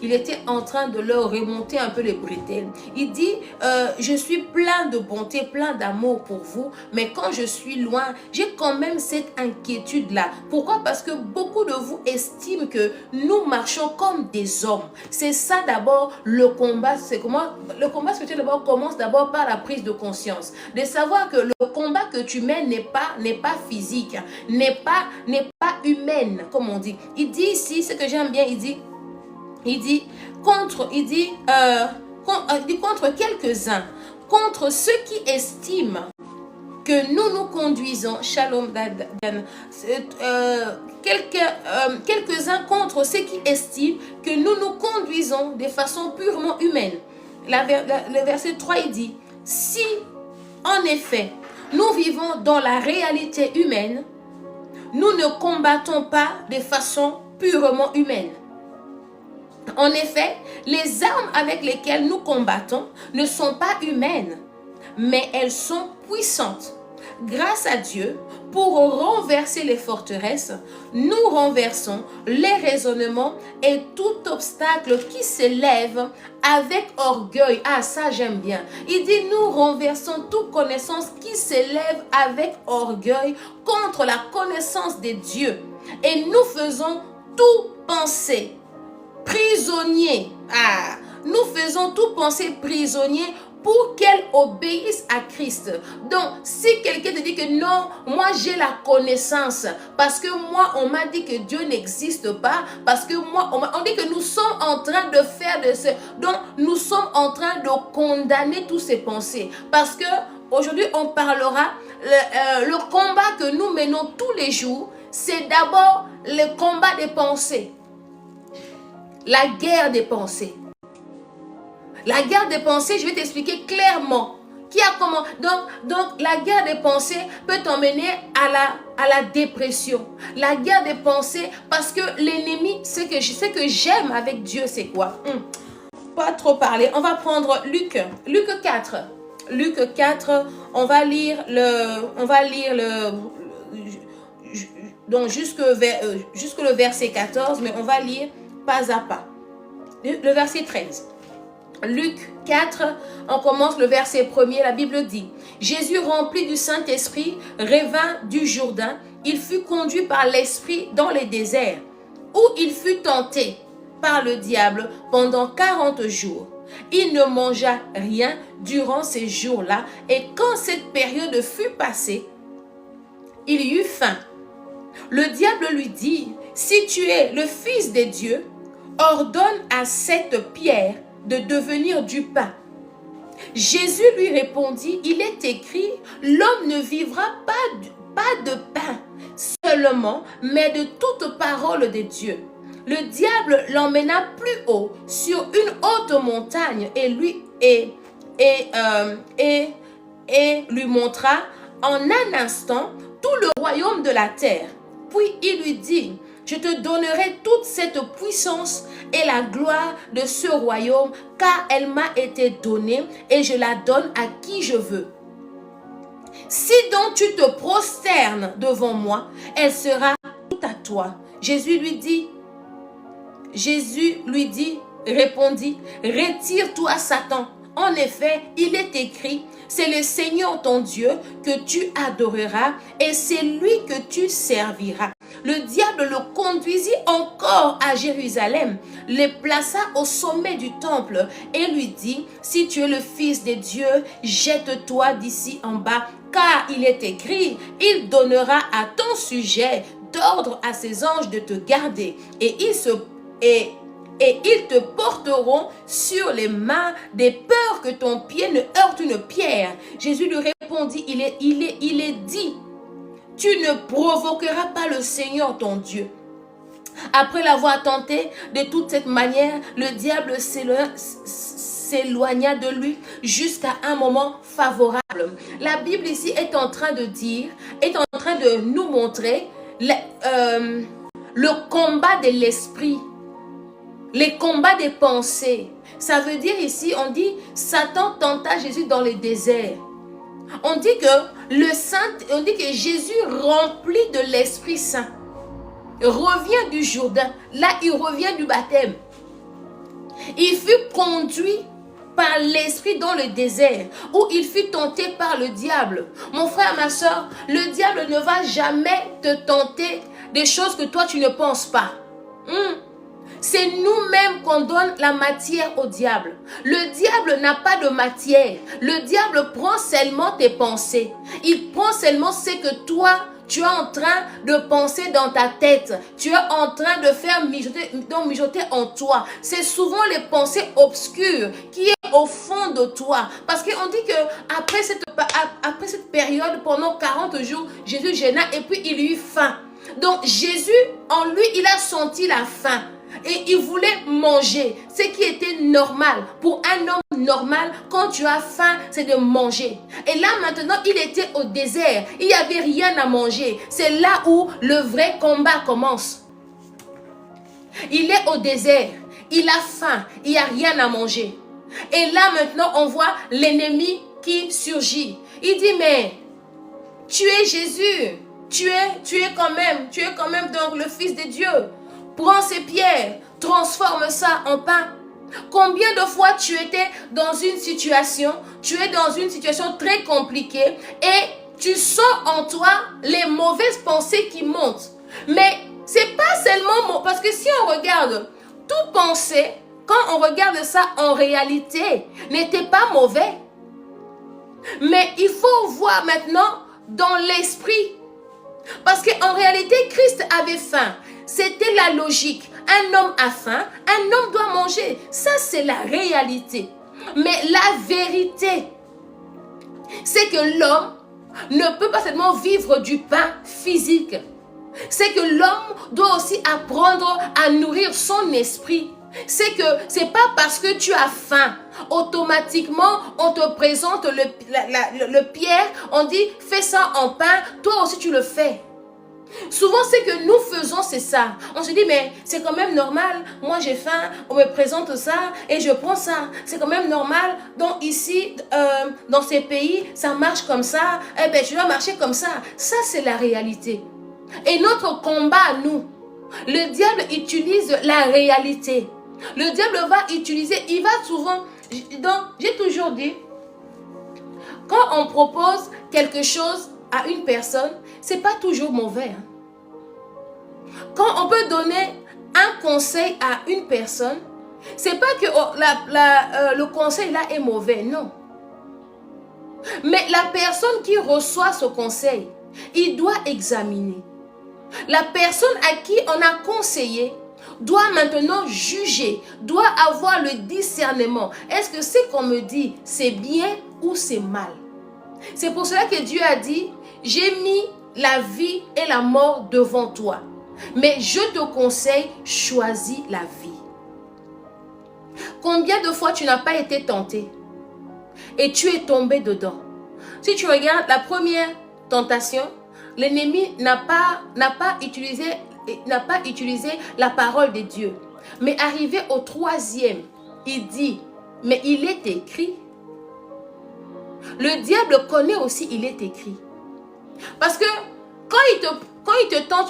il était en train de leur remonter un peu les bretelles. Il dit, je suis plein de bonté, plein d'amour pour vous, mais quand je suis loin, j'ai quand même cette inquiétude-là. Pourquoi? Parce que beaucoup de vous estiment que nous marchons comme des hommes. C'est ça d'abord le combat. C'est comment? Le combat spirituel d'abord commence d'abord par la prise de conscience. De savoir que le combat que tu mènes n'est pas physique, n'est pas humaine, comme on dit. Il dit ici, ce que j'aime bien, il dit contre quelques-uns, contre ceux qui estiment que nous conduisons, shalom Dan, quelques-uns contre ceux qui estiment que nous conduisons de façon purement humaine. Le verset 3, il dit, si en effet nous vivons dans la réalité humaine, nous ne combattons pas de façon purement humaine. En effet, les armes avec lesquelles nous combattons ne sont pas humaines, mais elles sont puissantes. Grâce à Dieu, pour renverser les forteresses, nous renversons les raisonnements et tout obstacle qui s'élève avec orgueil. Ah, ça j'aime bien. Il dit, nous renversons toute connaissance qui s'élève avec orgueil contre la connaissance de Dieu. Et nous faisons tout penser prisonnier. Ah, nous faisons tout penser prisonnier pour qu'elle obéisse à Christ. Donc, si quelqu'un te dit que non, moi j'ai la connaissance, parce que moi on m'a dit que Dieu n'existe pas, parce que moi on dit que nous sommes en train de faire de ce, donc nous sommes en train de condamner tous ces pensées, parce que aujourd'hui on parlera le combat que nous menons tous les jours, c'est d'abord le combat des pensées, la guerre des pensées. La guerre des pensées, je vais t'expliquer clairement. Qui a comment? Donc, la guerre des pensées peut t'emmener à la dépression. La guerre des pensées, parce que l'ennemi, ce que j'aime avec Dieu, c'est quoi? Pas trop parler. On va prendre Luc 4. Luc 4, on va lire donc jusque le verset 14, mais on va lire pas à pas. Le verset 13. Luc 4, on commence le verset 1er, la Bible dit, Jésus rempli du Saint-Esprit revint du Jourdain, il fut conduit par l'Esprit dans les déserts, où il fut tenté par le diable pendant 40 jours. Il ne mangea rien durant ces jours-là, et quand cette période fut passée, il eut faim. Le diable lui dit, si tu es le Fils de Dieu, ordonne à cette pierre de devenir du pain. Jésus lui répondit, il est écrit, l'homme ne vivra pas de pain seulement, mais de toute parole de Dieu. Le diable l'emmena plus haut sur une haute montagne et lui montra en un instant tout le royaume de la terre. Puis il lui dit, je te donnerai toute cette puissance et la gloire de ce royaume, car elle m'a été donnée et je la donne à qui je veux. Si donc tu te prosternes devant moi, elle sera toute à toi. Jésus lui répondit, retire-toi Satan. En effet, il est écrit, c'est le Seigneur ton Dieu que tu adoreras et c'est lui que tu serviras. Le diable le conduisit encore à Jérusalem, le plaça au sommet du temple et lui dit, si tu es le Fils de Dieu, jette-toi d'ici en bas, car il est écrit, il donnera à ton sujet d'ordre à ses anges de te garder et ils te porteront sur les mains de peur que ton pied ne heurte une pierre. Jésus lui répondit, il est dit, tu ne provoqueras pas le Seigneur ton Dieu. Après l'avoir tenté de toute cette manière, le diable s'éloigna de lui jusqu'à un moment favorable. La Bible ici est en train de nous montrer le combat de l'esprit. Les combats des pensées. Ça veut dire ici, on dit, Satan tenta Jésus dans les déserts. On dit que Jésus rempli de l'Esprit Saint revient du Jourdain. Là, il revient du baptême. Il fut conduit par l'esprit dans le désert, où il fut tenté par le diable. Mon frère, ma soeur, le diable ne va jamais te tenter des choses que toi tu ne penses pas. C'est nous-mêmes qu'on donne la matière au diable. Le diable n'a pas de matière. Le diable prend seulement tes pensées. Il prend seulement ce que toi, tu es en train de penser dans ta tête. Tu es en train de faire mijoter en toi. C'est souvent les pensées obscures qui est au fond de toi. Parce qu'on dit que après cette période, pendant 40 jours, Jésus jeûna et puis il eut faim. Donc Jésus, en lui, il a senti la faim. Et il voulait manger, ce qui était normal. Pour un homme normal, quand tu as faim, c'est de manger. Et là maintenant, il était au désert. Il n'y avait rien à manger. C'est là où le vrai combat commence. Il est au désert. Il a faim. Il n'y a rien à manger. Et là maintenant, on voit l'ennemi qui surgit. Il dit, mais tu es Jésus. Tu es quand même donc le Fils de Dieu. Prends ces pierres, transforme ça en pain. Combien de fois tu étais dans une situation, très compliquée et tu sens en toi les mauvaises pensées qui montent. Mais c'est pas seulement parce que si on regarde toute pensée, quand on regarde ça en réalité, n'était pas mauvais. Mais il faut voir maintenant dans l'esprit. Parce qu'en réalité, Christ avait faim. C'était la logique. Un homme a faim, un homme doit manger. Ça, c'est la réalité. Mais la vérité, c'est que l'homme ne peut pas seulement vivre du pain physique. C'est que l'homme doit aussi apprendre à nourrir son esprit. C'est que c'est pas parce que tu as faim, automatiquement on te présente le pierre, on dit fais ça en pain, toi aussi tu le fais. Souvent, ce que nous faisons, c'est ça. On se dit, mais c'est quand même normal. Moi, j'ai faim, on me présente ça et je prends ça. C'est quand même normal. Donc ici, dans ces pays, ça marche comme ça. Eh bien, je dois marcher comme ça. Ça, c'est la réalité. Et notre combat, nous, le diable utilise la réalité. Le diable va utiliser, il va souvent... Donc, j'ai toujours dit, quand on propose quelque chose à une personne, c'est pas toujours mauvais. Quand on peut donner un conseil à une personne, c'est pas que le conseil là est mauvais, non. Mais la personne qui reçoit ce conseil, il doit examiner. La personne à qui on a conseillé doit maintenant juger, doit avoir le discernement. Est-ce que ce qu'on me dit, c'est bien ou c'est mal? C'est pour cela que Dieu a dit, j'ai mis la vie et la mort devant toi. Mais je te conseille, choisis la vie. Combien de fois tu n'as pas été tenté et tu es tombé dedans? Si tu regardes la première tentation, l'ennemi n'a pas utilisé la parole de Dieu. Mais arrivé au troisième, il dit, mais il est écrit. Le diable connaît aussi, il est écrit. Parce que quand il te tente